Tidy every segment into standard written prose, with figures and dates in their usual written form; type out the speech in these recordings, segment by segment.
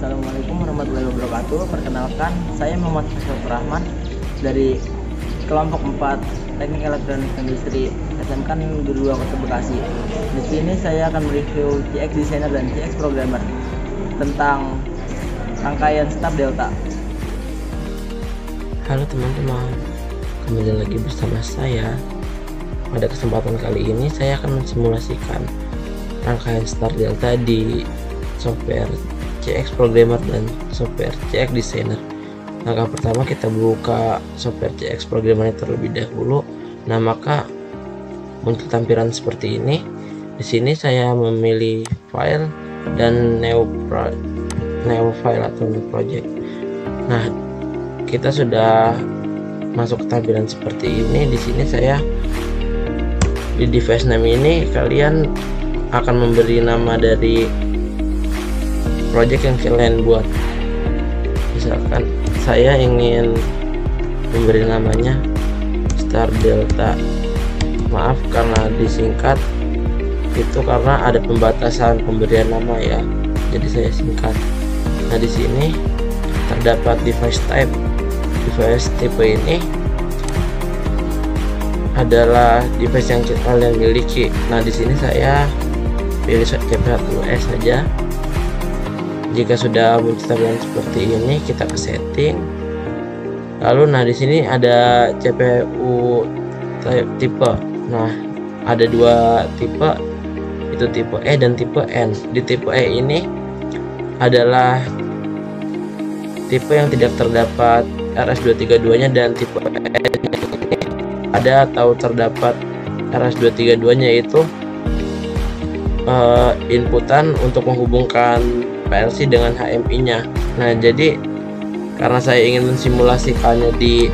Assalamualaikum warahmatullahi wabarakatuh. Perkenalkan, saya Muhammad Faisal Rahman dari kelompok 4 Teknik Elektronik Industri SMK Negeri 2 Kota Bekasi. Di sini saya akan mereview CX Designer dan CX Programmer tentang rangkaian start delta. Halo teman-teman, kembali lagi bersama saya. Pada kesempatan kali ini saya akan mensimulasikan rangkaian start delta di software CX Programmer dan software CX Designer. Langkah pertama, kita buka software CX Programmer terlebih dahulu. Nah, maka muncul tampilan seperti ini. Di sini saya memilih file dan new file atau new project. Nah, kita sudah masuk ke tampilan seperti ini. Di sini saya di device name ini kalian akan memberi nama dari project yang kalian buat. Misalkan saya ingin memberi namanya Start Delta. Maaf karena disingkat itu karena ada pembatasan pemberian nama ya. Jadi saya singkat. Nah, di sini terdapat device type. Device tipe ini adalah device yang kalian miliki. Nah, di sini saya pilih CP1S saja. Jika sudah muncul tampilan seperti ini, kita ke setting. Lalu, nah di sini ada CPU tipe. Nah, ada dua tipe, itu tipe E dan tipe N. Di tipe E ini adalah tipe yang tidak terdapat RS232-nya, dan tipe N ini ada atau terdapat RS232-nya, yaitu inputan untuk menghubungkan PLC dengan HMI-nya. Nah, jadi karena saya ingin mensimulasikannya di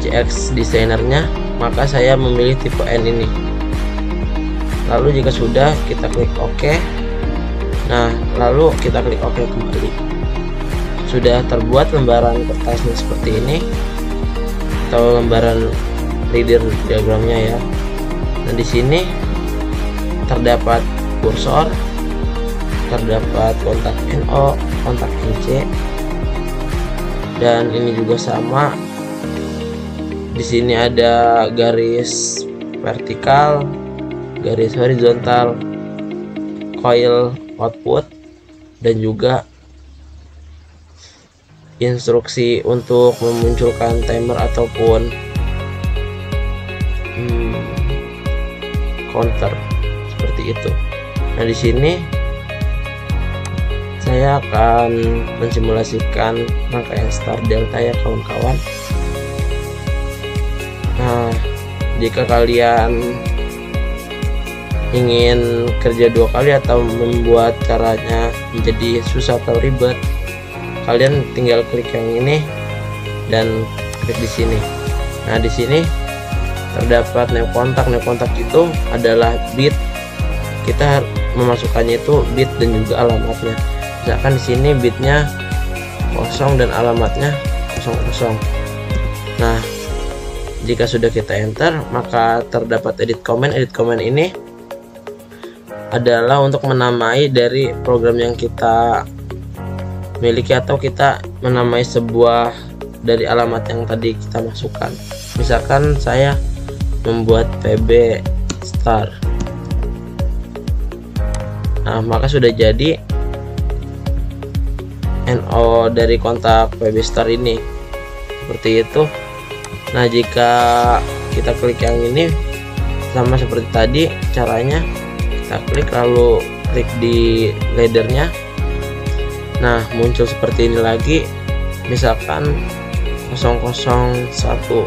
CX Designer-nya, maka saya memilih tipe N ini. Lalu jika sudah, kita klik OK. Nah, lalu kita klik OK kembali. Sudah terbuat lembaran kertasnya seperti ini, atau lembaran leader diagramnya ya. Nah, di sini terdapat kursor, terdapat kontak NO, kontak NC, dan ini juga sama. Di sini ada garis vertikal, garis horizontal, coil output, dan juga instruksi untuk memunculkan timer ataupun counter seperti itu. Nah, di sini saya akan mensimulasikan rangkaian start delta ya kawan-kawan. Nah, jika kalian ingin kerja dua kali atau membuat caranya menjadi susah atau ribet, kalian tinggal klik yang ini dan klik di sini. Nah, di sini terdapat new kontak. New kontak itu adalah bit. Kita memasukkannya itu bit dan juga alamatnya. Misalkan di sini bitnya 0 dan alamatnya 00. Nah, jika sudah kita enter, maka terdapat edit command. Edit command ini adalah untuk menamai dari program yang kita miliki, atau kita menamai sebuah dari alamat yang tadi kita masukkan. Misalkan saya membuat PB star. Nah, maka sudah jadi NO dari kontak PB star ini seperti itu. Nah, jika kita klik yang ini, sama seperti tadi caranya, kita klik lalu klik di laddernya. Nah, muncul seperti ini lagi, misalkan 001.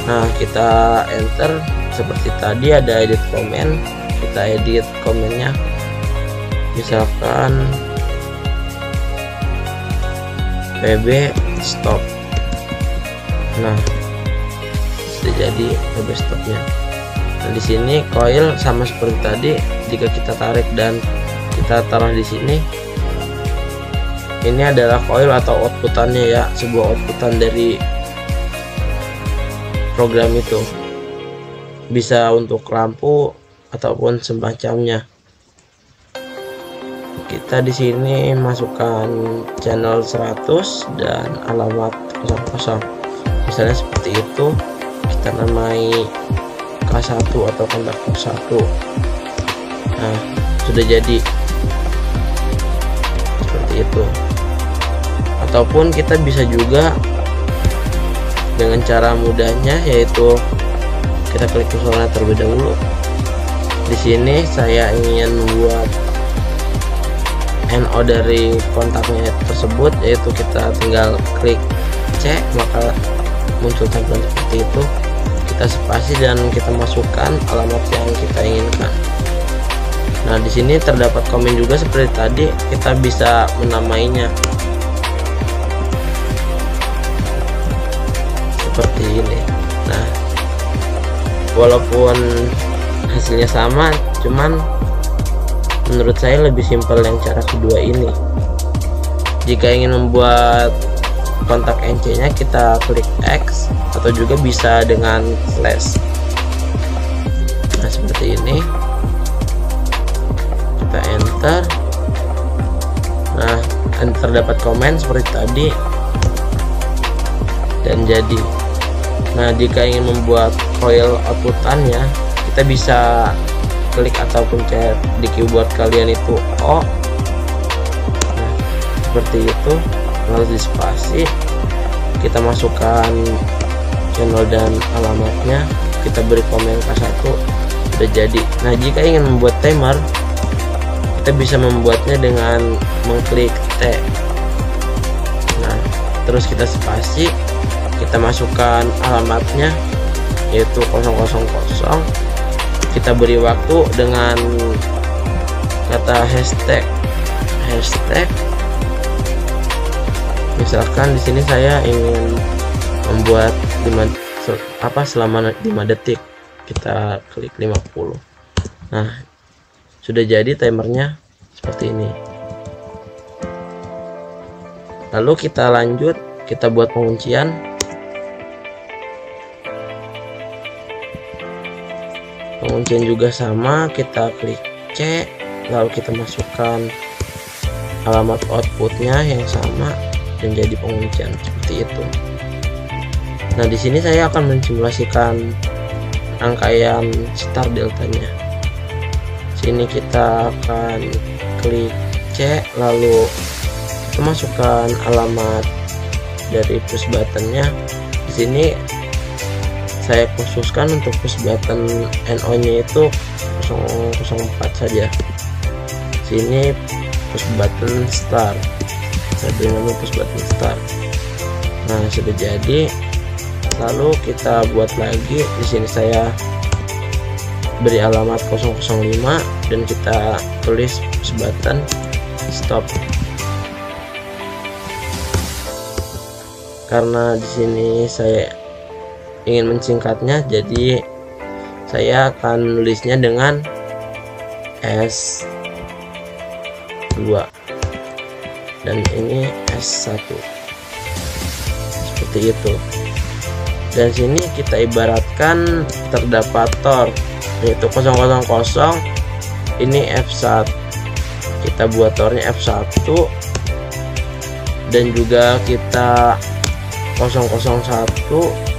Nah, kita enter seperti tadi, ada edit comment. Kita edit komennya, misalkan PB stop. Nah, sudah jadi PB stopnya. Nah, di sini coil sama seperti tadi, jika kita tarik dan kita taruh di sini, ini adalah coil atau outputannya ya, sebuah outputan dari program itu. Bisa untuk lampu ataupun semacamnya. kita di sini masukkan channel 100 dan alamat 00. Misalnya seperti itu, kita namai K1 atau kontaktor 1. Nah, sudah jadi seperti itu. Ataupun kita bisa juga dengan cara mudahnya, yaitu kita klik kursornya terlebih dahulu. Di sini saya ingin membuat NO dari kontaknya tersebut, yaitu kita tinggal klik C, maka muncul tampilan seperti itu. Kita spasi dan kita masukkan alamat yang kita inginkan. Nah, di sini terdapat komen juga seperti tadi, kita bisa menamainya seperti ini. Nah, walaupun hasilnya sama, cuman menurut saya lebih simpel yang cara kedua ini. Jika ingin membuat kontak NC nya, kita klik X atau juga bisa dengan slash. Nah, seperti ini, kita enter. Nah, terdapat komen seperti tadi dan jadi. Nah, jika ingin membuat file outputannya, kita bisa klik ataupun pencet di keyboard kalian itu O. Nah, seperti itu, lalu di spasi, kita masukkan channel dan alamatnya, kita beri komen K1, sudah jadi. Nah, jika ingin membuat timer, kita bisa membuatnya dengan mengklik T. Nah, terus kita spasi, kita masukkan alamatnya, yaitu 000. Kita beri waktu dengan kata hashtag. Misalkan di sini saya ingin membuat selama 5 detik, kita klik 50. Nah, sudah jadi timernya seperti ini. Lalu kita lanjut, kita buat penguncian. Penguncian juga sama, kita klik C, lalu kita masukkan alamat outputnya yang sama dan jadi penguncian seperti itu. Nah, di sini saya akan mensimulasikan rangkaian start deltanya. Sini kita akan klik C, lalu kita masukkan alamat dari push buttonnya. Di sini saya khususkan untuk push button NO nya itu 004 saja. Sini push button start, saya beri nama push button start. Nah, sudah jadi. Lalu kita buat lagi. Di sini saya beri alamat 005 dan kita tulis push button stop. Karena di sini saya ingin mensingkatnya, jadi saya akan menulisnya dengan S2 dan ini S1 seperti itu. Dan sini kita ibaratkan terdapat tor, yaitu 000, ini F1, kita buat tornya F1, dan juga kita 001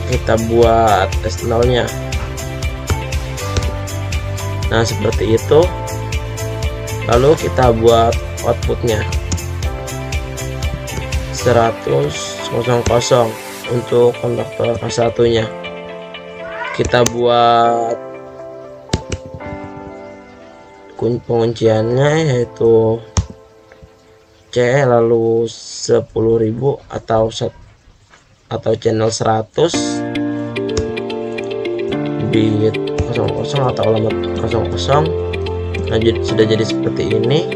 kita buat S0 nya. Nah, seperti itu. Lalu kita buat outputnya 100 untuk kontaktor K1 nya. Kita buat pengunciannya, yaitu C, lalu 10.000 atau channel 100 bit 00 atau alamat 00. Nah, sudah jadi seperti ini.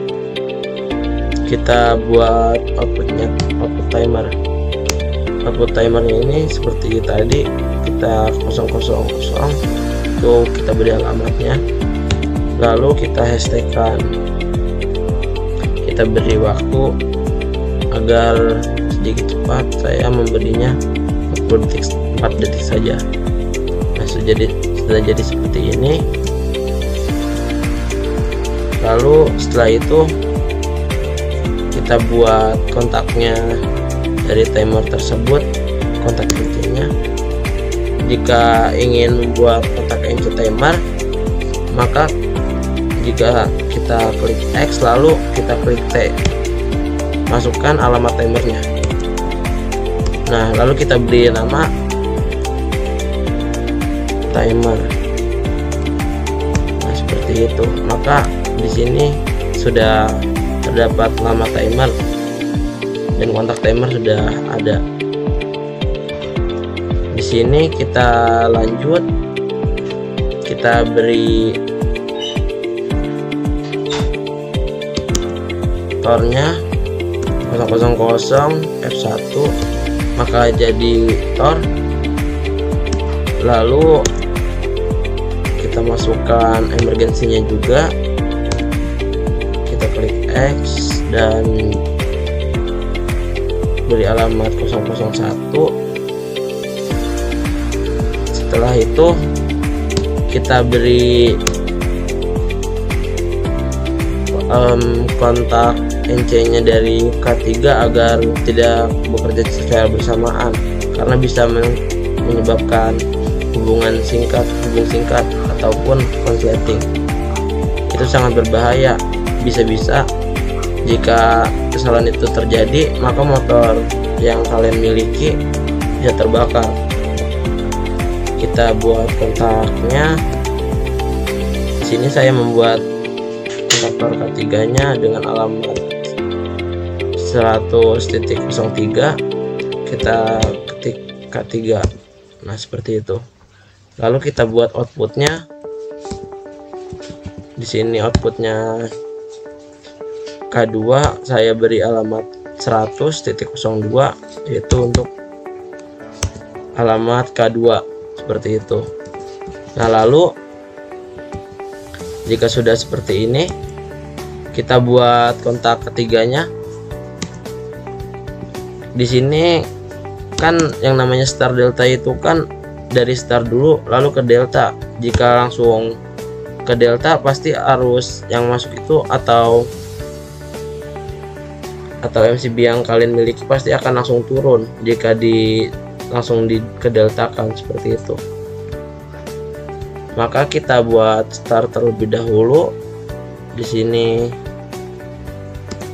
Kita buat outputnya, output timer. Output timernya ini seperti tadi, kita 000 itu kita beri alamatnya, lalu kita hashtagkan, kita beri waktu agar sedikit cepat, saya memberinya 4 detik saja. Nah, sudah jadi seperti ini. Lalu setelah itu kita buat kontaknya dari timer tersebut, kontak intinya. Jika ingin membuat kontak inti timer, maka jika kita klik X lalu kita klik T, masukkan alamat timernya. Nah, lalu kita beri nama timer. Nah, seperti itu. Maka di sini sudah terdapat nama timer dan kontak timer sudah ada. Di sini kita lanjut, kita beri tornya 000 F1, maka jadi tor. Lalu kita masukkan emergensinya juga, kita klik X dan beri alamat 001. Setelah itu kita beri kontak NC nya dari K3 agar tidak bekerja secara bersamaan, karena bisa menyebabkan hubung singkat ataupun konsleting. Itu sangat berbahaya. Bisa-bisa jika kesalahan itu terjadi, maka motor yang kalian miliki bisa terbakar. Kita buat kontaknya. Di sini saya membuat kontaktor K3-nya dengan alamat 100.03. Kita ketik K3. Nah, seperti itu. Lalu kita buat outputnya. Di sini outputnya K2, saya beri alamat 100.02, yaitu untuk alamat K2. Seperti itu. Nah, lalu jika sudah seperti ini, kita buat kontak ketiganya. Di sini kan yang namanya start delta itu kan dari start dulu lalu ke delta. Jika langsung ke delta, pasti arus yang masuk itu atau MCB yang kalian miliki pasti akan langsung turun jika langsung ke delta kan, seperti itu. Maka kita buat start terlebih dahulu. Di sini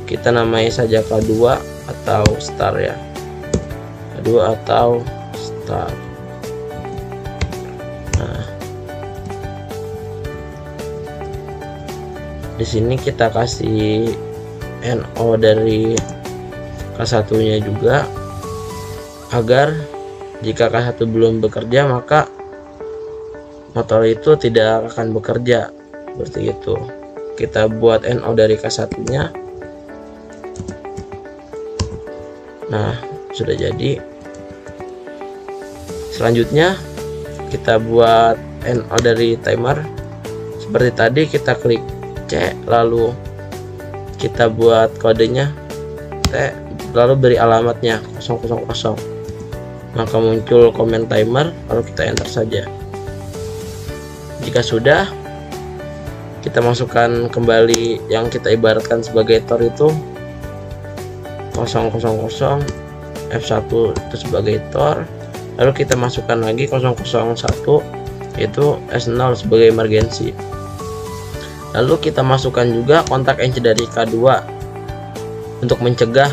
kita namai saja K2 atau start ya. K2 atau start. Nah, di sini kita kasih NO dari K1-nya juga, agar jika K1 belum bekerja maka motor itu tidak akan bekerja, seperti itu. Kita buat NO dari K1-nya. Nah, sudah jadi. Selanjutnya kita buat NO dari timer. Seperti tadi, kita klik C, lalu kita buat kodenya T, lalu beri alamatnya 000. Maka muncul komen timer, lalu kita enter saja. Jika sudah, kita masukkan kembali yang kita ibaratkan sebagai tor itu 000 F1 itu sebagai tor, lalu kita masukkan lagi 001 yaitu S0 sebagai emergency. Lalu kita masukkan juga kontak NC dari K2 untuk mencegah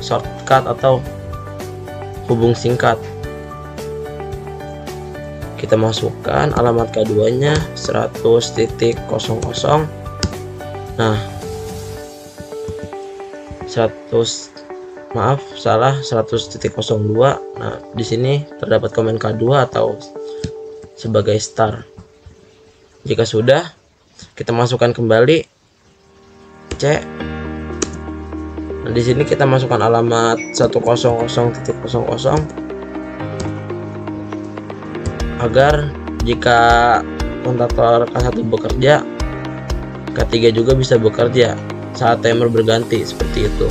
shortcut atau hubung singkat. Kita masukkan alamat K2-nya 100.00. Nah, 100.02. Nah, di sini terdapat komen K2 atau sebagai star. Jika sudah, kita masukkan kembali C. Nah, di sini kita masukkan alamat 100.00 agar jika kontaktor K1 bekerja, K3 juga bisa bekerja saat timer berganti, seperti itu.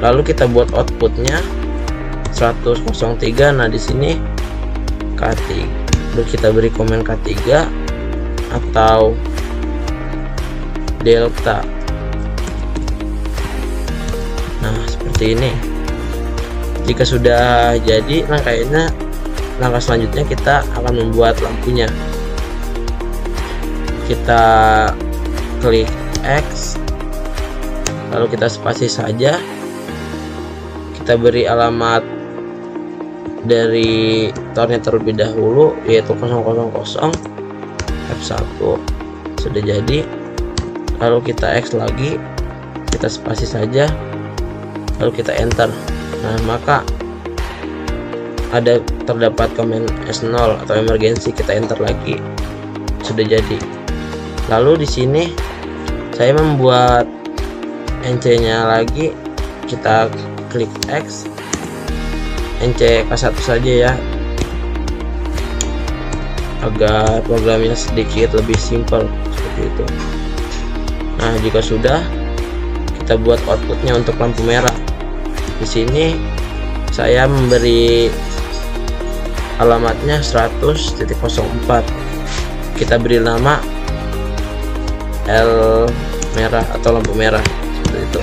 Lalu kita buat outputnya 100.03. Nah, di sini K3, lalu kita beri komen K3 atau delta. Nah, seperti ini. Jika sudah jadi rangkaiannya, langkah selanjutnya kita akan membuat lampunya. Kita klik X, lalu kita spasi saja. Kita beri alamat dari tornya terlebih dahulu, yaitu 000 F1. Sudah jadi. Lalu kita X lagi, kita spasi saja, lalu kita enter. Nah, maka terdapat command S0 atau emergency, kita enter lagi. Sudah jadi. Lalu di sini saya membuat NC-nya lagi, kita klik X, NC K1 saja ya, agar programnya sedikit lebih simpel seperti itu. Nah, jika sudah, kita buat outputnya untuk lampu merah. Di sini saya memberi alamatnya 100.04. Kita beri nama L merah atau lampu merah seperti itu.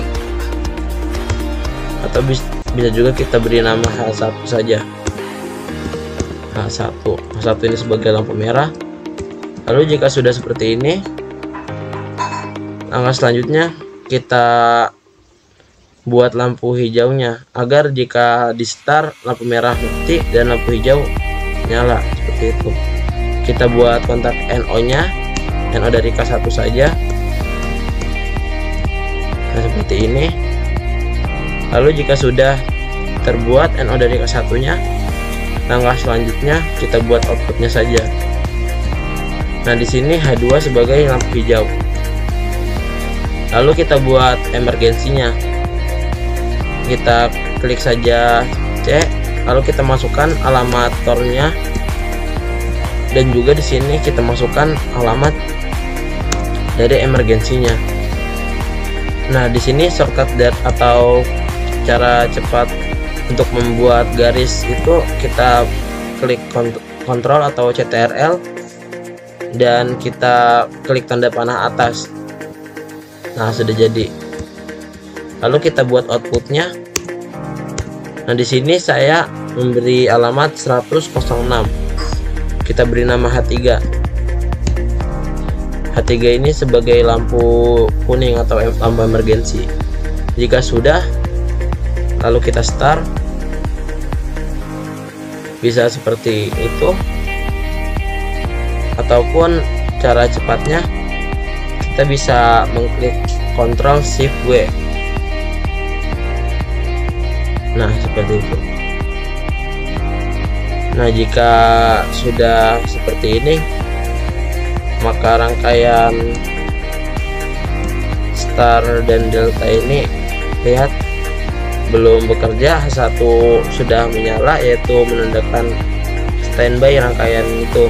Atau bisa juga kita beri nama H1 saja. H1 ini sebagai lampu merah. Lalu jika sudah seperti ini, langkah selanjutnya kita buat lampu hijaunya, agar jika di start lampu merah mati dan lampu hijau nyala seperti itu. Kita buat kontak NO nya, NO dari K1 saja. Nah, seperti ini. Lalu jika sudah terbuat NO dari K1 nya, langkah selanjutnya kita buat outputnya saja. Nah, di sini H2 sebagai lampu hijau. Lalu kita buat emergensinya. Kita klik saja C, lalu kita masukkan alamat tornya, dan juga di sini kita masukkan alamat dari emergensinya. Nah, di sini shortcut atau cara cepat untuk membuat garis itu, kita klik kontrol atau CTRL dan kita klik tanda panah atas. Nah, sudah jadi. Lalu kita buat outputnya. Nah, di sini saya memberi alamat 100.06. Kita beri nama H3. H3 ini sebagai lampu kuning atau lampu emergensi. Jika sudah, lalu kita start. Bisa seperti itu. Ataupun cara cepatnya, kita bisa mengklik Ctrl Shift W. Nah, seperti itu. Nah, jika sudah seperti ini, maka rangkaian star dan delta ini, lihat, belum bekerja. H1 sudah menyala, yaitu menandakan standby rangkaian itu.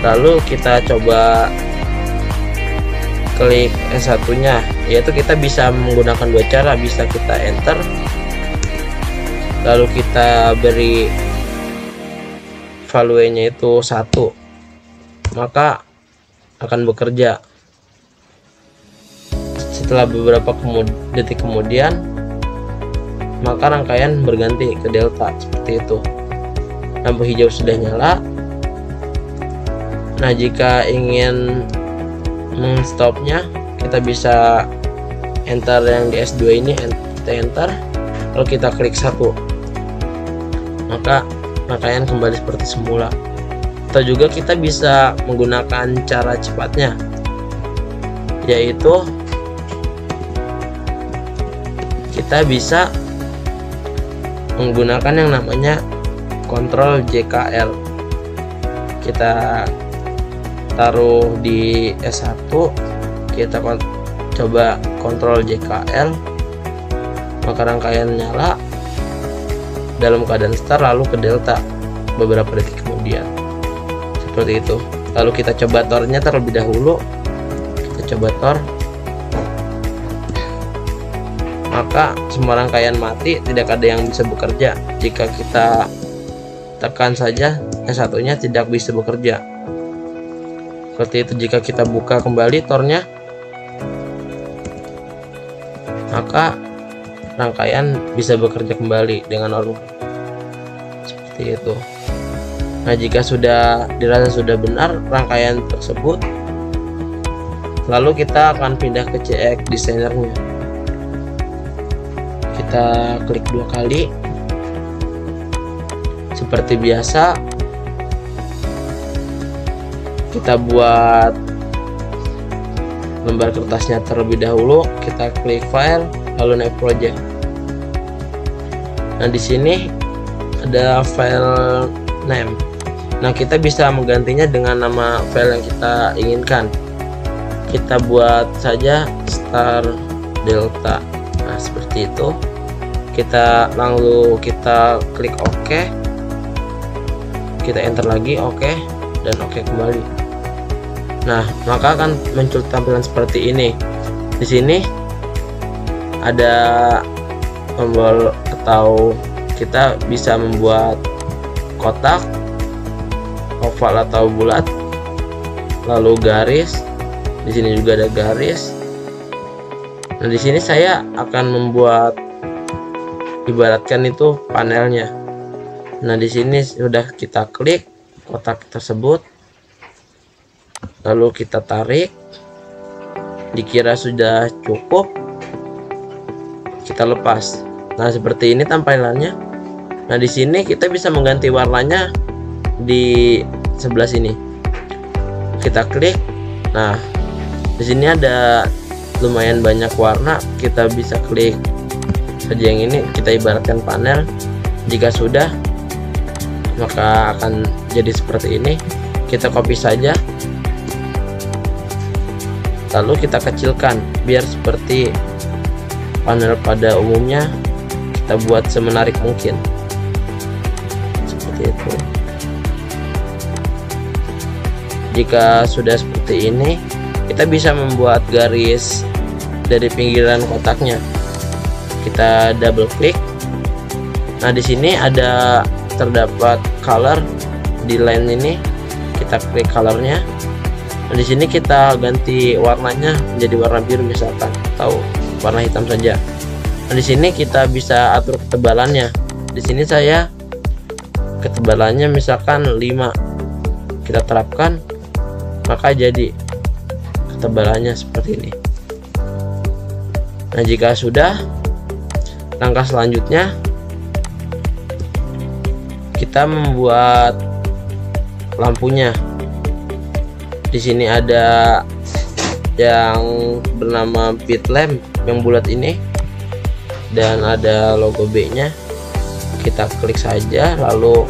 Lalu kita coba klik S1 nya, yaitu kita bisa menggunakan dua cara. Bisa kita enter, lalu kita beri value nya itu 1, maka akan bekerja. Setelah beberapa detik kemudian, maka rangkaian berganti ke delta seperti itu. Lampu hijau sudah nyala. Nah, jika ingin menstopnya, kita bisa enter yang di S2 ini, enter, lalu kita klik 1, maka rangkaian kembali seperti semula. Atau juga kita bisa menggunakan cara cepatnya, yaitu kita bisa menggunakan yang namanya Ctrl JKL. Kita taruh di S1, kita coba Ctrl JKL, maka rangkaian nyala dalam keadaan start, lalu ke delta beberapa detik kemudian seperti itu. Lalu kita coba tornya terlebih dahulu. Kita coba tor, maka semua rangkaian mati, tidak ada yang bisa bekerja. Jika kita tekan saja S1 nya, tidak bisa bekerja. Seperti itu. Jika kita buka kembali tornya, maka rangkaian bisa bekerja kembali dengan normal. Seperti itu. Nah, jika sudah dirasa sudah benar rangkaian tersebut, lalu kita akan pindah ke CX Designer-nya. Kita klik 2 kali. Seperti biasa, kita buat lembar kertasnya terlebih dahulu. Kita klik file, lalu new project. Nah, di sini ada file name. Nah, kita bisa menggantinya dengan nama file yang kita inginkan. Kita buat saja star delta. Nah, seperti itu. Lalu kita klik OK. Kita enter lagi OK dan OK kembali. Nah, maka akan muncul tampilan seperti ini. Di sini ada tombol atau kita bisa membuat kotak, oval atau bulat, lalu garis. Di sini juga ada garis. Nah, di sini saya akan membuat, ibaratkan itu panelnya. Nah, di sini sudah kita klik kotak tersebut, lalu kita tarik. Dikira sudah cukup, kita lepas. Nah, seperti ini tampilannya. Nah, di sini kita bisa mengganti warnanya di sebelah sini. Kita klik. Nah, di sini ada lumayan banyak warna. Kita bisa klik saja yang ini, kita ibaratkan panel. Jika sudah, maka akan jadi seperti ini. Kita copy saja, lalu kita kecilkan biar seperti panel pada umumnya. Kita buat semenarik mungkin, seperti itu. Jika sudah seperti ini, kita bisa membuat garis dari pinggiran kotaknya. Kita double klik. Nah, di sini ada terdapat color di line ini. Kita klik colornya. Nah, di sini kita ganti warnanya menjadi warna biru misalkan, atau warna hitam saja. Nah, di sini kita bisa atur ketebalannya. Di sini saya ketebalannya misalkan 5. Kita terapkan, maka jadi ketebalannya seperti ini. Nah, jika sudah, langkah selanjutnya kita membuat lampunya. Di sini ada yang bernama bit lamp yang bulat ini, dan ada logo B-nya. Kita klik saja, lalu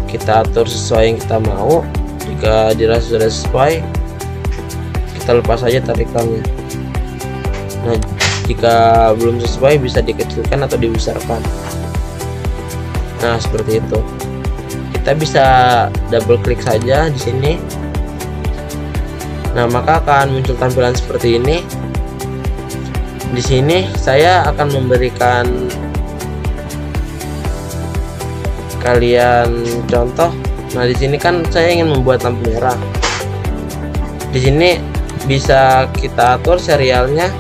kita atur sesuai yang kita mau. Jika dirasa sudah sesuai, kita lepas saja tarikannya. Nah, jika belum sesuai bisa dikecilkan atau dibesarkan. Nah, seperti itu. Kita bisa double klik saja di sini. Nah, maka akan muncul tampilan seperti ini. Di sini saya akan memberikan kalian contoh. Nah, di sini kan saya ingin membuat lampu merah. Di sini bisa kita atur serialnya.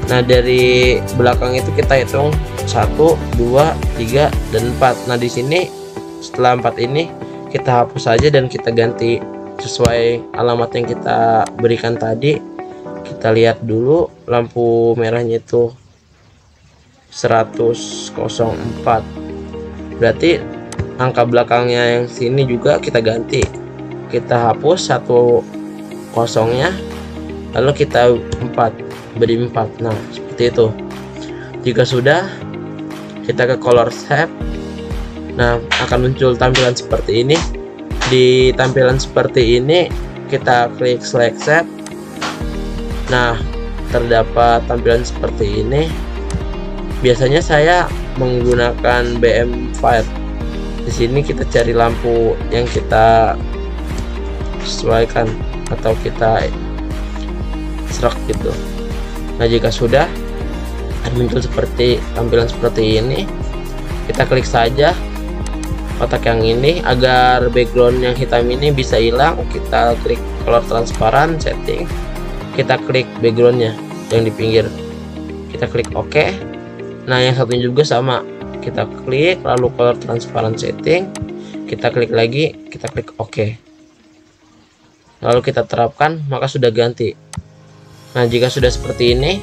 Nah, dari belakang itu kita hitung 1, 2, 3, dan 4. Nah, di sini setelah 4 ini kita hapus saja dan kita ganti sesuai alamat yang kita berikan tadi. Kita lihat dulu lampu merahnya itu 100.04. Berarti angka belakangnya yang sini juga kita ganti. Kita hapus 1 kosongnya, lalu kita 4, beri 4. Nah, seperti itu. Jika sudah, kita ke color shape. Nah, akan muncul tampilan seperti ini. Di tampilan seperti ini kita klik select shape. Nah, terdapat tampilan seperti ini. Biasanya saya menggunakan BM file. Di sini kita cari lampu yang kita sesuaikan atau kita serak gitu. Nah, jika sudah, akan muncul seperti tampilan seperti ini. Kita klik saja, kotak yang ini. Agar background yang hitam ini bisa hilang, kita klik color transparan, setting, kita klik backgroundnya yang di pinggir, kita klik OK. Nah yang satunya juga sama, kita klik lalu color transparan setting, kita klik lagi, kita klik OK, lalu kita terapkan, maka sudah ganti. Nah jika sudah seperti ini,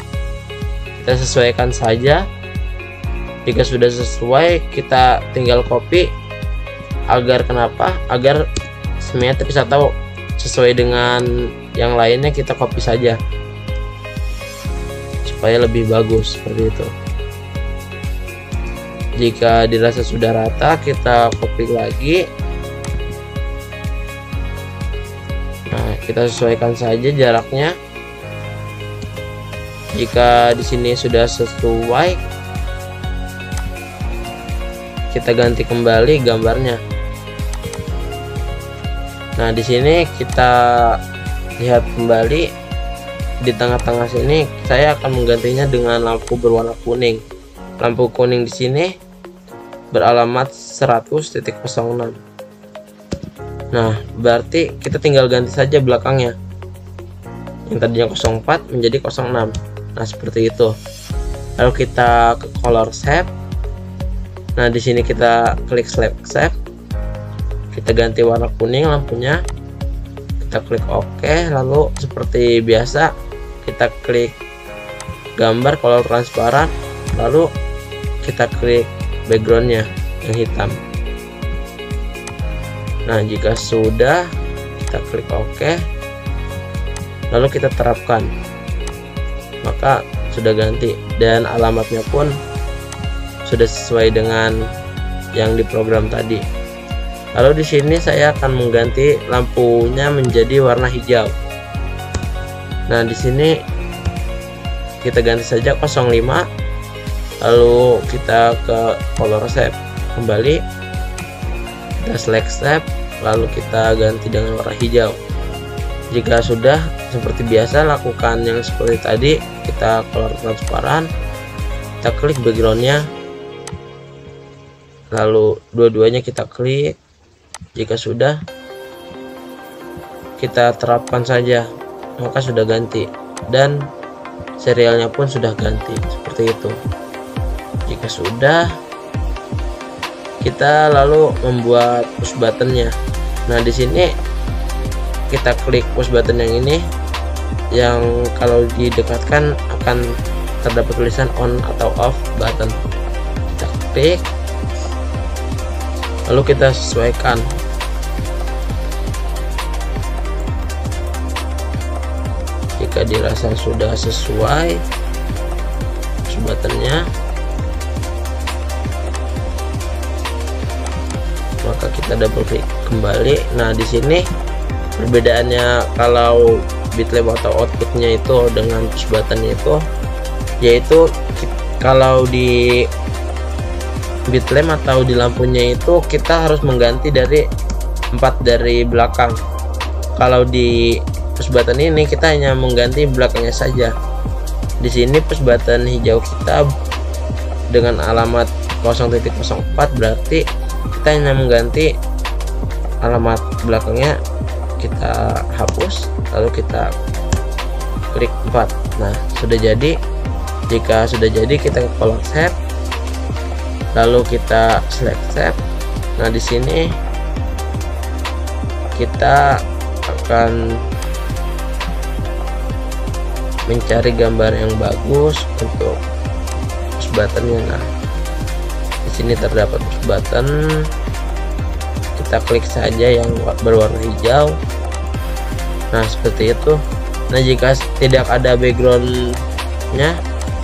kita sesuaikan saja. Jika sudah sesuai, kita tinggal copy. Agar kenapa? Agar simetris atau sesuai dengan yang lainnya, kita copy saja supaya lebih bagus seperti itu. Jika dirasa sudah rata, kita copy lagi. Nah, kita sesuaikan saja jaraknya. Jika di sini sudah sesuai, kita ganti kembali gambarnya. Nah, di sini kita lihat kembali di tengah-tengah sini, saya akan menggantinya dengan lampu berwarna kuning. Lampu kuning di sini beralamat 100.06. Nah, berarti kita tinggal ganti saja belakangnya. Yang tadinya 04 menjadi 06. Nah, seperti itu. Lalu kita ke color shape. Nah, di sini kita klik select shape. Kita ganti warna kuning lampunya. Kita klik OK, lalu seperti biasa kita klik gambar color transparan, lalu kita klik backgroundnya yang hitam. Nah, jika sudah, kita klik OK, lalu kita terapkan, maka sudah ganti dan alamatnya pun sudah sesuai dengan yang diprogram tadi. Lalu di sini saya akan mengganti lampunya menjadi warna hijau. Nah, di sini kita ganti saja 05, lalu kita ke color shape kembali, kita select shape, lalu kita ganti dengan warna hijau. Jika sudah, seperti biasa lakukan yang seperti tadi, kita color transparan, kita klik backgroundnya, lalu dua-duanya kita klik. Jika sudah, kita terapkan saja, maka sudah ganti dan serialnya pun sudah ganti seperti itu. Jika sudah, kita lalu membuat push buttonnya. Nah, di sini kita klik push button yang ini, yang kalau didekatkan akan terdapat tulisan on atau off button. Kita klik, lalu kita sesuaikan. Jika dirasa sudah sesuai push buttonnya, maka kita double klik kembali. Nah, di sini perbedaannya kalau bitlamp atau outputnya itu dengan push button itu, yaitu kalau di bitlamp atau di lampunya itu kita harus mengganti dari 4 dari belakang. Kalau di push button ini kita hanya mengganti belakangnya saja. Di sini push button hijau kita dengan alamat 0.04, berarti kita hanya mengganti alamat belakangnya, kita hapus lalu kita klik 4. Nah, sudah jadi. Jika sudah jadi, kita ke color shape, lalu kita select shape. Nah, di sini kita akan mencari gambar yang bagus untuk push buttonnya. Nah, di sini terdapat push button, kita klik saja yang berwarna hijau. Nah, seperti itu. Nah, jika tidak ada backgroundnya,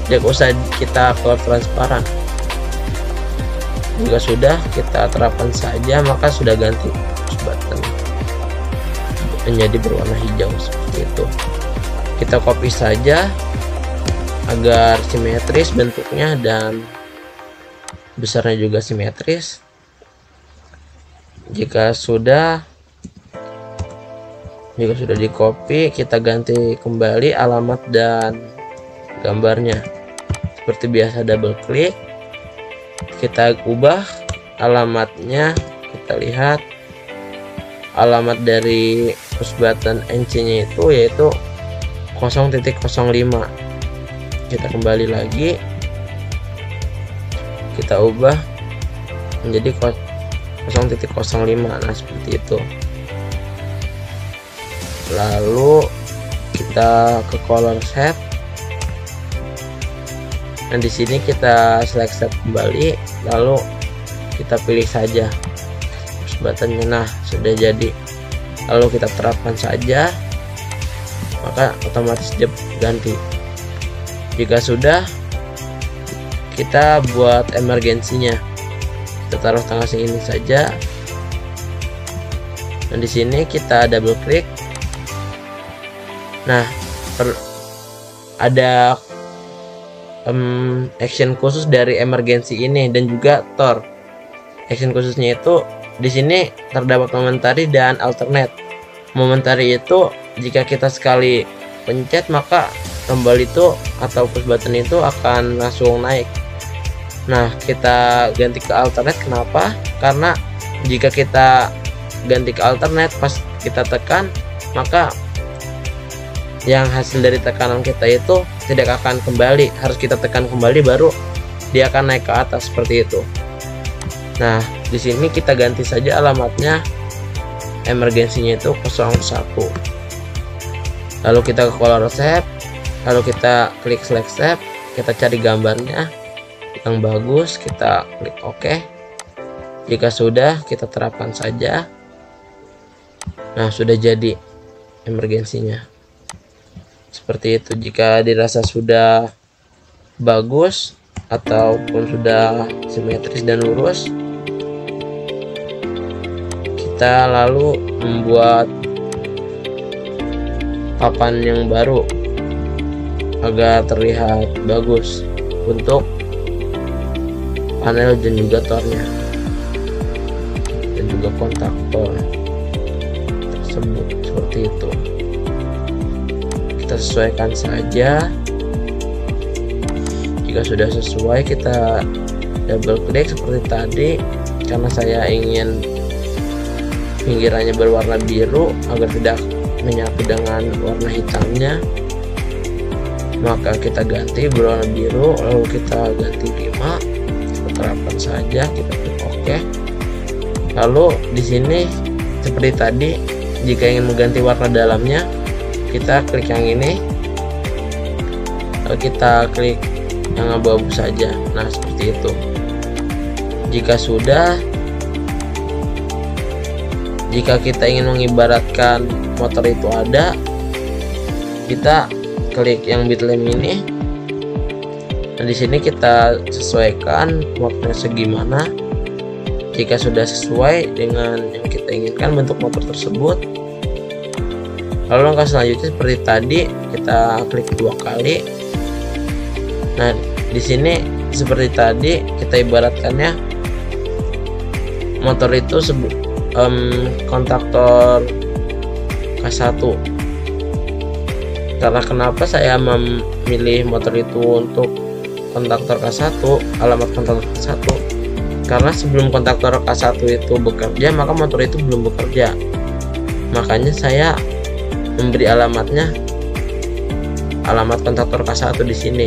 tidak usah kita color transparan. Jika sudah, kita terapkan saja, maka sudah ganti push button menjadi berwarna hijau seperti itu. Kita copy saja agar simetris bentuknya dan besarnya juga simetris. Jika sudah di copy, kita ganti kembali alamat dan gambarnya. Seperti biasa, double klik, kita ubah alamatnya kita lihat alamat dari push button NC nya itu yaitu 0.05. Kita kembali lagi, kita ubah menjadi 0.05. Nah seperti itu. Lalu kita ke color shape. Nah di sini kita select set kembali, lalu kita pilih saja push buttonnya. Nah sudah jadi, lalu kita terapkan saja, maka otomatis dia ganti. Jika sudah, kita buat emergensinya, kita taruh tanggal segini saja. Dan di sini kita double klik. Nah ada action khusus dari emergency ini dan juga Tor. Action khususnya itu di sini terdapat momentary dan alternate. Momentary itu jika kita sekali pencet maka tombol itu atau push button itu akan langsung naik. Nah kita ganti ke alternate. Kenapa? Karena jika kita ganti ke alternate pas kita tekan, maka yang hasil dari tekanan kita itu tidak akan kembali, harus kita tekan kembali baru dia akan naik ke atas seperti itu. Nah di sini kita ganti saja alamatnya, emergensinya itu 01. Lalu kita ke color shape, lalu kita klik select shape, kita cari gambarnya yang bagus, kita klik OK. Jika sudah, kita terapkan saja. Nah sudah jadi emergensinya seperti itu. Jika dirasa sudah bagus ataupun sudah simetris dan lurus, kita lalu membuat papan yang baru agar terlihat bagus untuk panel dan juga tornya dan juga kontaktor tersebut seperti itu. Kita sesuaikan saja. Jika sudah sesuai, kita double klik seperti tadi. Karena saya ingin pinggirannya berwarna biru agar tidak menyatu dengan warna hitamnya, maka kita ganti berwarna biru, lalu kita ganti 5. Kita terapkan saja, kita klik OK. Lalu di sini seperti tadi, jika ingin mengganti warna dalamnya, kita klik yang ini, lalu kita klik yang abu-abu saja. Nah seperti itu. Jika sudah, jika kita ingin mengibaratkan motor itu ada, kita klik yang bitlamp ini. Nah di sini kita sesuaikan motornya segimana. Jika sudah sesuai dengan yang kita inginkan bentuk motor tersebut, lalu langkah selanjutnya seperti tadi, kita klik 2 kali. Nah di sini seperti tadi, kita ibaratkannya motor itu kontaktor K1. Karena kenapa saya memilih motor itu untuk kontaktor K1, alamat kontaktor K1, karena sebelum kontaktor K1 itu bekerja, maka motor itu belum bekerja. Makanya saya memberi alamatnya alamat kontaktor K1 di sini,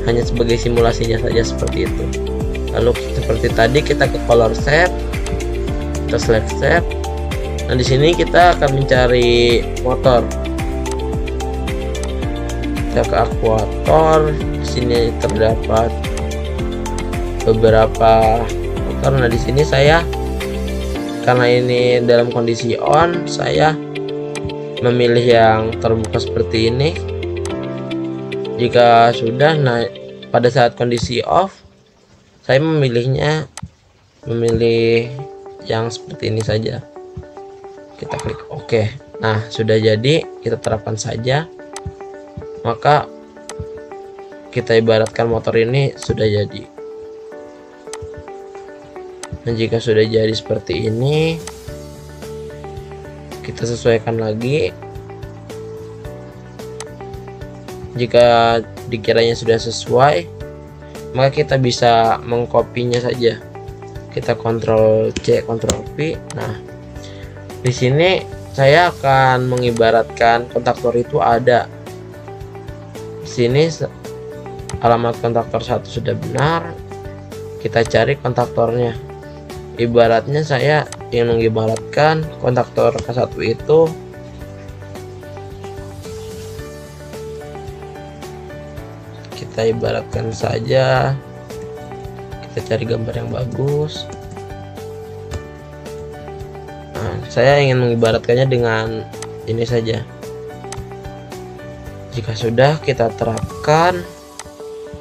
hanya sebagai simulasinya saja seperti itu. Lalu seperti tadi, kita ke color shape, kita select shape. Nah di sini kita akan mencari motor. Kita ke akuator. Di sini terdapat beberapa motor. Nah di sini saya, karena ini dalam kondisi on, saya memilih yang terbuka seperti ini. Jika sudah, nah pada saat kondisi off, saya memilih yang seperti ini saja. Kita klik OK. Nah sudah jadi, kita terapkan saja, maka kita ibaratkan motor ini sudah jadi. Dan jika sudah jadi seperti ini, kita sesuaikan lagi. Jika dikiranya sudah sesuai, maka kita bisa mengkopinya saja. kita Ctrl C, Ctrl V. Nah, di sini saya akan mengibaratkan kontaktor itu ada. Di sini alamat kontaktor 1 sudah benar. Kita cari kontaktornya. Ibaratnya saya ingin mengibaratkan kontaktor K1 itu kita ibaratkan saja, kita cari gambar yang bagus. Nah, saya ingin mengibaratkannya dengan ini saja. Jika sudah kita terapkan,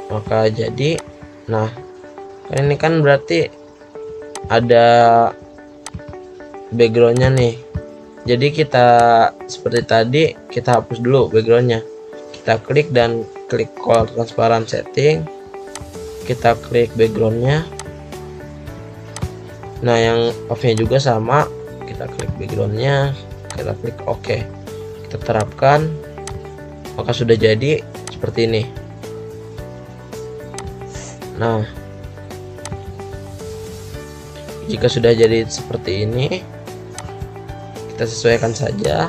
maka jadi, nah ini kan berarti ada backgroundnya nih. Jadi kita seperti tadi, kita hapus dulu backgroundnya. Kita klik dan klik color transparent setting, kita klik backgroundnya. Nah, yang off-nya juga sama, kita klik backgroundnya, kita klik OK, kita terapkan, maka sudah jadi seperti ini. Nah, jika sudah jadi seperti ini, kita sesuaikan saja.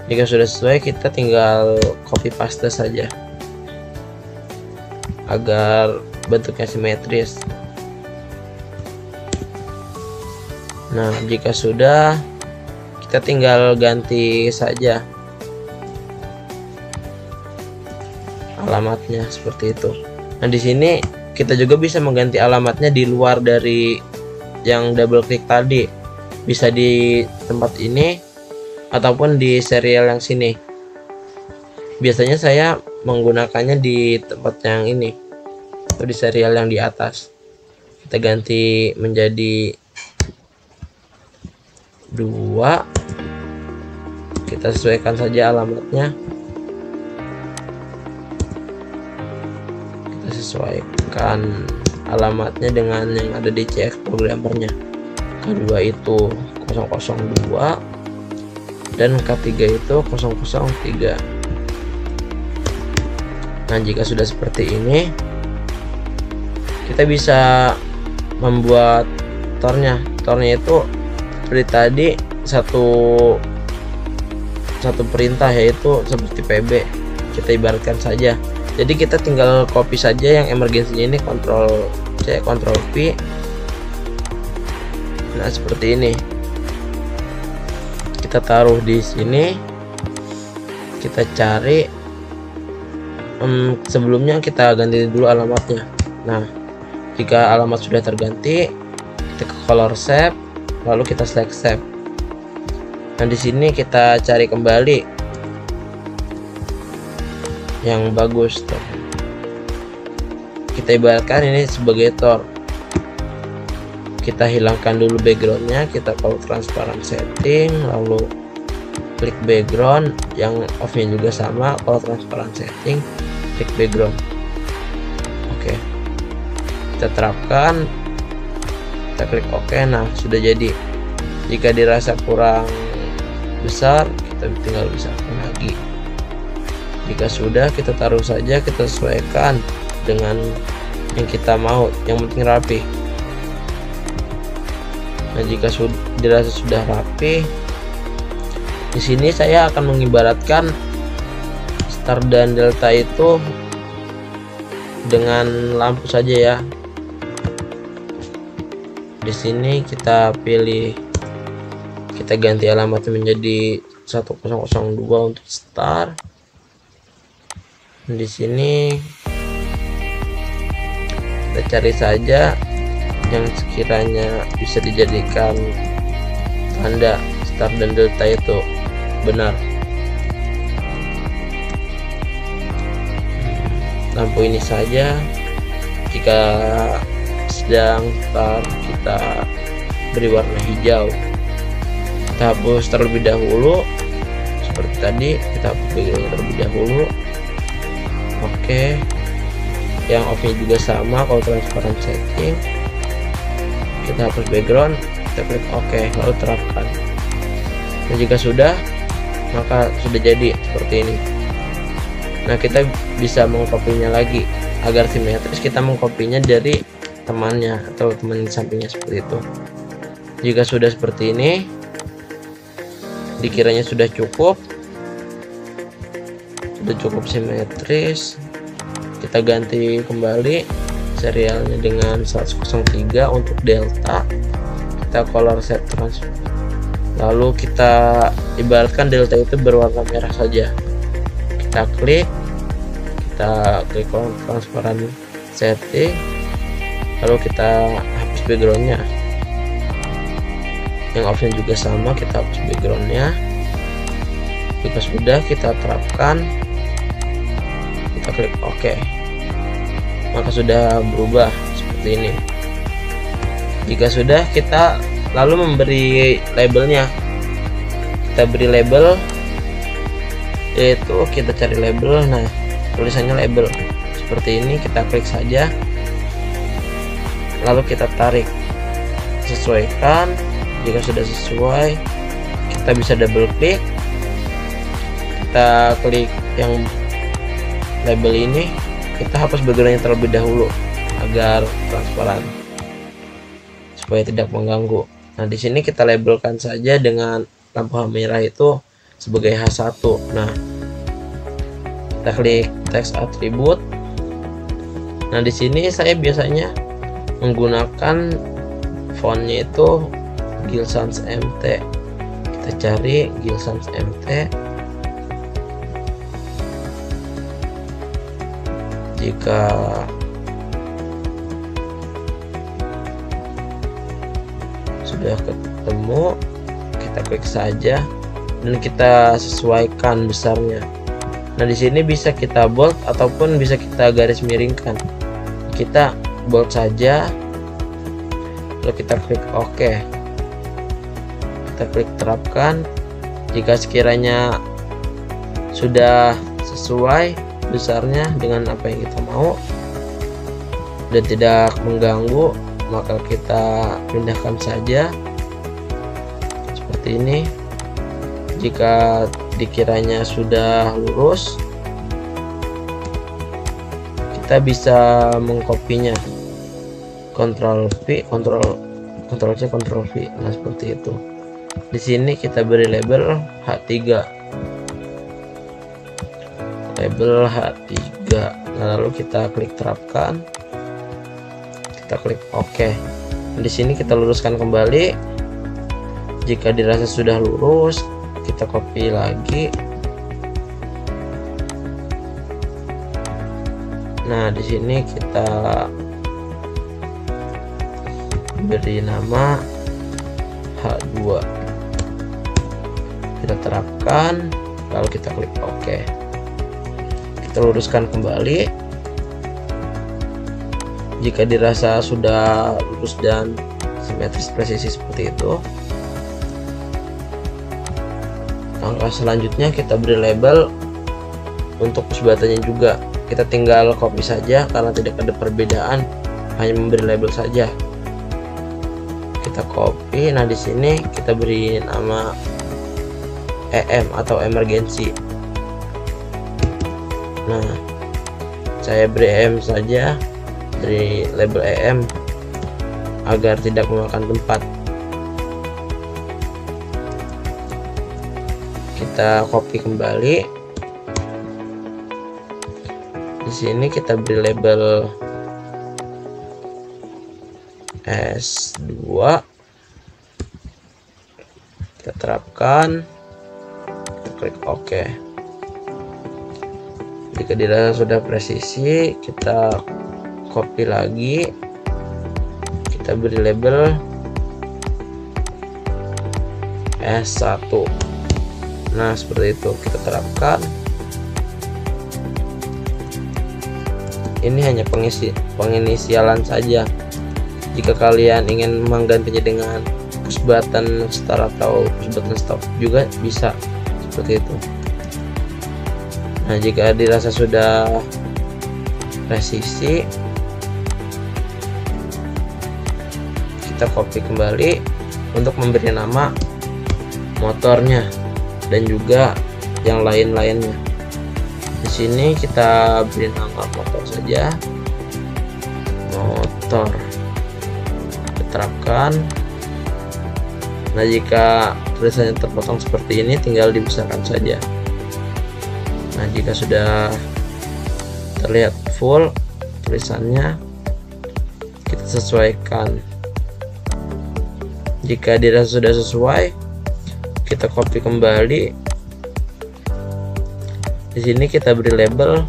Jika sudah sesuai, kita tinggal copy paste saja agar bentuknya simetris. Nah, jika sudah, kita tinggal ganti saja alamatnya seperti itu. Nah, di sini kita juga bisa mengganti alamatnya di luar dari yang double klik tadi. Bisa di tempat ini ataupun di serial yang sini. Biasanya saya menggunakannya di tempat yang ini atau di serial yang di atas. Kita ganti menjadi 2. Kita sesuaikan saja alamatnya. Kita sesuaikan alamatnya dengan yang ada di CX programmernya. K2 itu 002 dan K3 itu 003. Nah, jika sudah seperti ini, kita bisa membuat tornya. Tornya itu seperti tadi satu perintah, yaitu seperti PB. Kita ibaratkan saja. Jadi kita tinggal copy saja yang emergensinya ini, Ctrl C, Ctrl V. Nah, seperti ini. Kita taruh di sini, kita cari. Sebelumnya kita ganti dulu alamatnya. Nah, jika alamat sudah terganti, kita ke color shape, lalu kita select shape. Nah, di sini kita cari kembali yang bagus tuh. Kita ibaratkan ini sebagai tor. Kita hilangkan dulu backgroundnya, kita color transparent setting, lalu klik background, yang off-nya juga sama, color transparent setting, klik background. Oke, kita terapkan, kita klik OK. Nah, sudah jadi. Jika dirasa kurang besar, kita tinggal besarkan lagi. Jika sudah, kita taruh saja, kita sesuaikan dengan yang kita mau, yang penting rapi. Nah, jika dirasa sudah rapi, di sini saya akan mengibaratkan start dan delta itu dengan lampu saja ya. Di sini kita pilih, kita ganti alamatnya menjadi 1002 untuk start. Di sini kita cari saja yang sekiranya bisa dijadikan tanda start dan delta itu benar. Lampu ini saja. Jika sedang start, kita beri warna hijau. Kita hapus terlebih dahulu seperti tadi, kita hapus background terlebih dahulu. Oke, yang off-nya juga sama, kalau transparent setting, kita hapus background, kita klik OK, lalu terapkan. Nah, jika sudah, maka sudah jadi seperti ini. Nah, kita bisa mengkopinya lagi agar simetris. Kita mengkopinya dari temannya atau teman di sampingnya seperti itu. Jika sudah seperti ini, dikiranya sudah cukup simetris, kita ganti kembali serialnya dengan 103 untuk delta, kita color set transfer, lalu kita ibaratkan delta itu berwarna merah saja, kita klik transparan setting, lalu kita hapus backgroundnya. Yang option juga sama, kita hapus backgroundnya. Jika sudah, kita terapkan, kita klik OK, maka sudah berubah seperti ini. Jika sudah, kita lalu memberi labelnya. Kita beri label, yaitu kita cari label. Nah, tulisannya label seperti ini, kita klik saja, lalu kita tarik, sesuaikan. Jika sudah sesuai, kita bisa double klik, kita klik yang label ini, kita hapus backgroundnya terlebih dahulu agar transparan supaya tidak mengganggu. Nah, di sini kita labelkan saja dengan lampu merah itu sebagai H1. Nah, kita klik text attribute. Nah, di sini saya biasanya menggunakan fontnya itu Gill Sans MT. Kita cari Gill Sans MT. Jika sudah ketemu, kita klik saja dan kita sesuaikan besarnya. Nah, di sini bisa kita bold ataupun bisa kita garis miringkan. Kita bold saja, lalu kita klik OK. Kita klik terapkan. Jika sekiranya sudah sesuai besarnya dengan apa yang kita mau dan tidak mengganggu, maka kita pindahkan saja seperti ini. Jika dikiranya sudah lurus, kita bisa mengkopinya, Ctrl V, Ctrl C, Ctrl V. Nah, seperti itu. Di sini kita beri label H3, label H3. Nah, lalu kita klik terapkan, kita klik OK. Di sini kita luruskan kembali. Jika dirasa sudah lurus, kita copy lagi. Nah, di sini kita beri nama H2. Kita terapkan, lalu kita klik OK. Kita luruskan kembali. Jika dirasa sudah lurus dan simetris presisi seperti itu, langkah selanjutnya kita beri label untuk push buttonnya juga. Kita tinggal copy saja karena tidak ada perbedaan, hanya memberi label saja. Kita copy. Nah, di sini kita beri nama EM atau emergency. Nah, saya beri EM saja, dari label EM agar tidak memakan tempat. Kita copy kembali. Di sini kita beri label S2. Kita terapkan, klik OK. Jika dirasa sudah presisi, kita copy lagi, kita beri label S1. Nah, seperti itu kita terapkan. Ini hanya penginisialan saja. Jika kalian ingin menggantinya dengan push button start atau push button stop juga bisa seperti itu. Nah, jika dirasa sudah presisi, kita copy kembali untuk memberi nama motornya dan juga yang lain-lainnya. Di sini kita beri nama motor saja, motor. terapkan. Nah, jika tulisannya terpotong seperti ini, tinggal dibesarkan saja. Nah, jika sudah terlihat full tulisannya, kita sesuaikan. Jika dirasa sudah sesuai, kita copy kembali. Di sini kita beri label.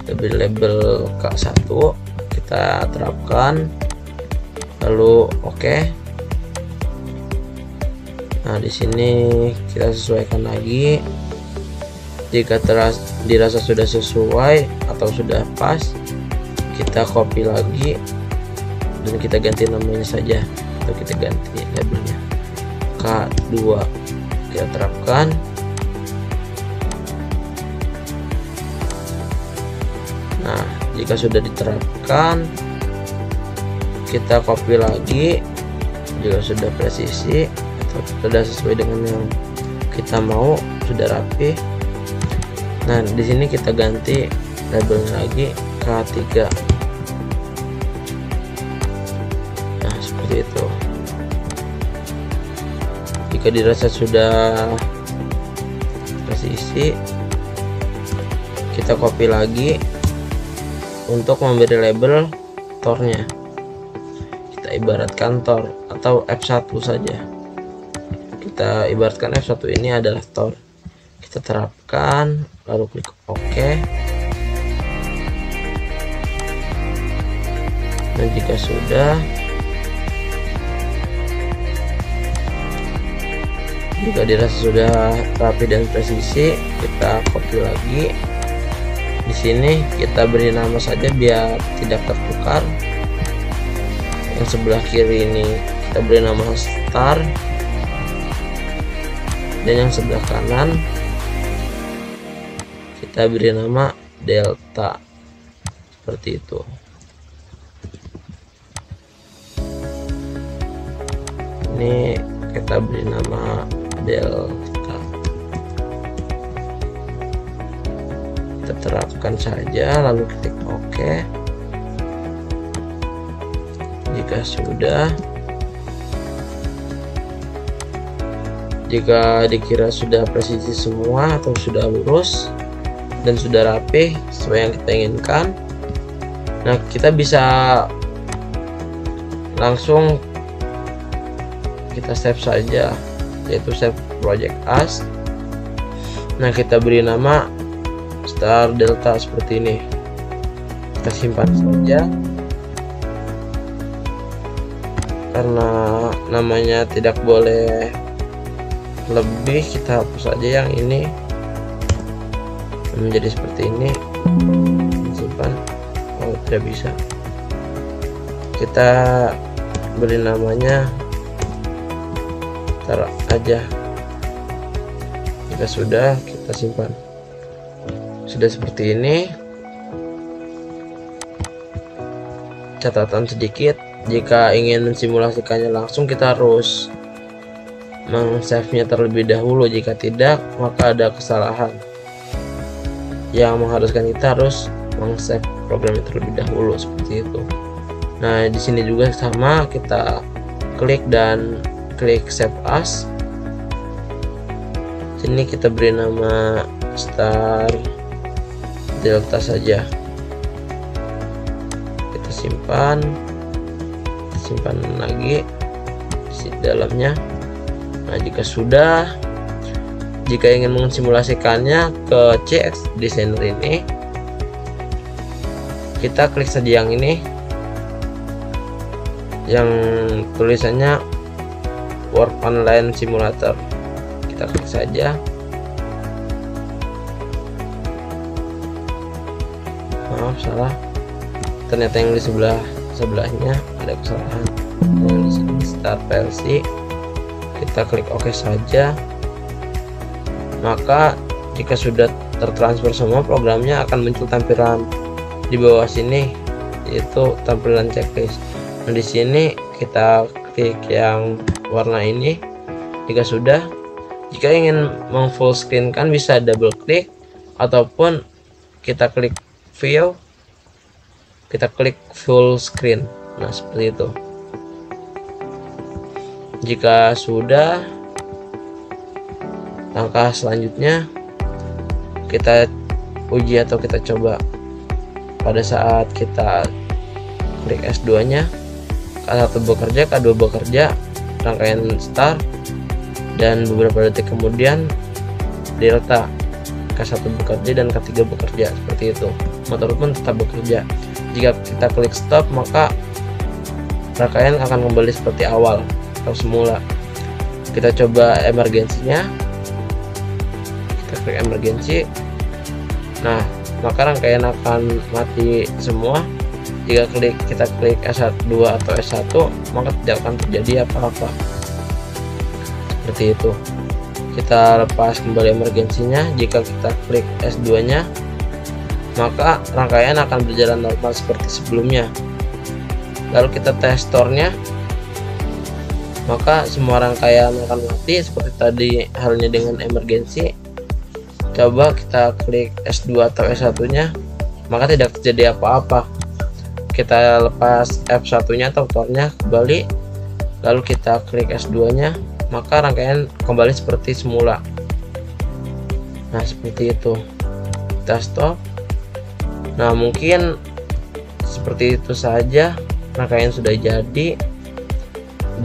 Kita beri label K1, kita terapkan, lalu oke. Nah, di sini kita sesuaikan lagi. Jika dirasa sudah sesuai atau sudah pas, kita copy lagi dan kita ganti namanya saja, atau kita ganti labelnya K2. Kita terapkan. Nah, jika sudah diterapkan, kita copy lagi. Jika sudah presisi atau sudah sesuai dengan yang kita mau, sudah rapi. Nah, di sini kita ganti labelnya lagi K3. Nah, seperti itu. Jika dirasa sudah presisi, kita copy lagi untuk memberi label tornya. Kita ibaratkan tor atau F1 saja. Kita ibaratkan F1 ini adalah tor. Kita terapkan, lalu klik OK. Dan jika sudah, jika dirasa sudah rapi dan presisi, kita copy lagi. Di sini kita beri nama saja biar tidak tertukar. Yang sebelah kiri ini kita beri nama star, dan yang sebelah kanan kita beri nama delta, seperti itu. Ini kita beri nama delta. Kita terapkan saja, lalu klik OK. Jika sudah, jika dikira sudah presisi semua atau sudah lurus dan sudah rapi sesuai yang kita inginkan, nah kita bisa langsung kita save saja, yaitu save project as. Nah, kita beri nama star delta seperti ini. Kita simpan saja karena namanya tidak boleh lebih. Kita hapus saja yang ini menjadi seperti ini. Simpan. Oh, tidak bisa. Kita beri namanya taruh aja. Jika sudah, kita simpan. Sudah seperti ini. Catatan sedikit, jika ingin mensimulasikannya langsung, kita harus meng-save-nya terlebih dahulu. Jika tidak, maka ada kesalahan yang mengharuskan kita harus meng-save programnya terlebih dahulu, seperti itu. Nah, di sini juga sama, kita klik dan klik save as. Sini kita beri nama star delta saja. Kita simpan lagi di dalamnya. Nah, jika sudah, jika ingin mensimulasikannya ke CX Designer ini, kita klik saja yang ini, yang tulisannya Work Online Simulator. Kita klik saja. Maaf, salah. Ternyata yang di sebelahnya ada kesalahan. Yang di sini Start PLC. Kita klik OK saja. Maka jika sudah tertransfer semua, programnya akan muncul tampilan di bawah sini, yaitu tampilan checklist. Nah, di sini kita klik yang warna ini. Jika sudah, jika ingin meng-full screen kan bisa double klik ataupun kita klik view, kita klik full screen. Nah, seperti itu. Jika sudah, langkah selanjutnya kita uji atau kita coba. Pada saat kita klik S2 nya, K1 bekerja, K2 bekerja, rangkaian start, dan beberapa detik kemudian delta, K1 bekerja dan K3 bekerja. Seperti itu. Motor pun tetap bekerja. Jika kita klik stop, maka rangkaian akan kembali seperti awal atau semula. Kita coba emergensinya, kita klik emergensi. Nah, maka rangkaian akan mati semua. Jika kita klik S2 atau S1, maka tidak akan terjadi apa-apa. Seperti itu. Kita lepas kembali emergensinya. Jika kita klik S2 nya, maka rangkaian akan berjalan normal seperti sebelumnya. Lalu kita tes store-nya, maka semua rangkaian akan mati seperti tadi halnya dengan emergensi. Coba kita klik S2 atau S1 nya, maka tidak terjadi apa-apa. Kita lepas F1 nya atau store-nya kembali, lalu kita klik S2 nya, maka rangkaian kembali seperti semula. Nah, seperti itu. Kita stop. Nah, mungkin seperti itu saja. Rangkaian sudah jadi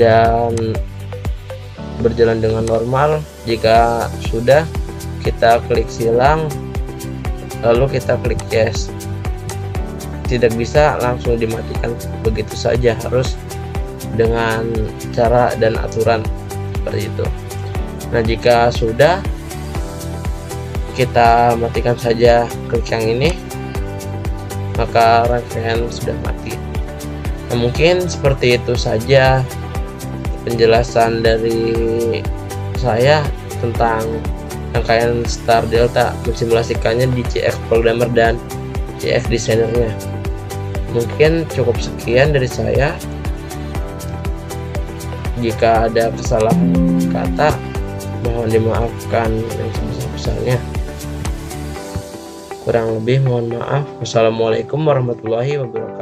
dan berjalan dengan normal. Jika sudah, kita klik silang, lalu kita klik yes. Tidak bisa langsung dimatikan begitu saja, harus dengan cara dan aturan seperti itu. Nah, jika sudah, kita matikan saja klik yang ini, maka rangkaian sudah mati. Nah, mungkin seperti itu saja penjelasan dari saya tentang rangkaian start delta, mensimulasikannya di CX Programmer dan CX Designer-nya. Mungkin cukup sekian dari saya. Jika ada kesalahan kata, mohon dimaafkan yang sebesar-besarnya. Kurang lebih mohon maaf. Wassalamualaikum warahmatullahi wabarakatuh.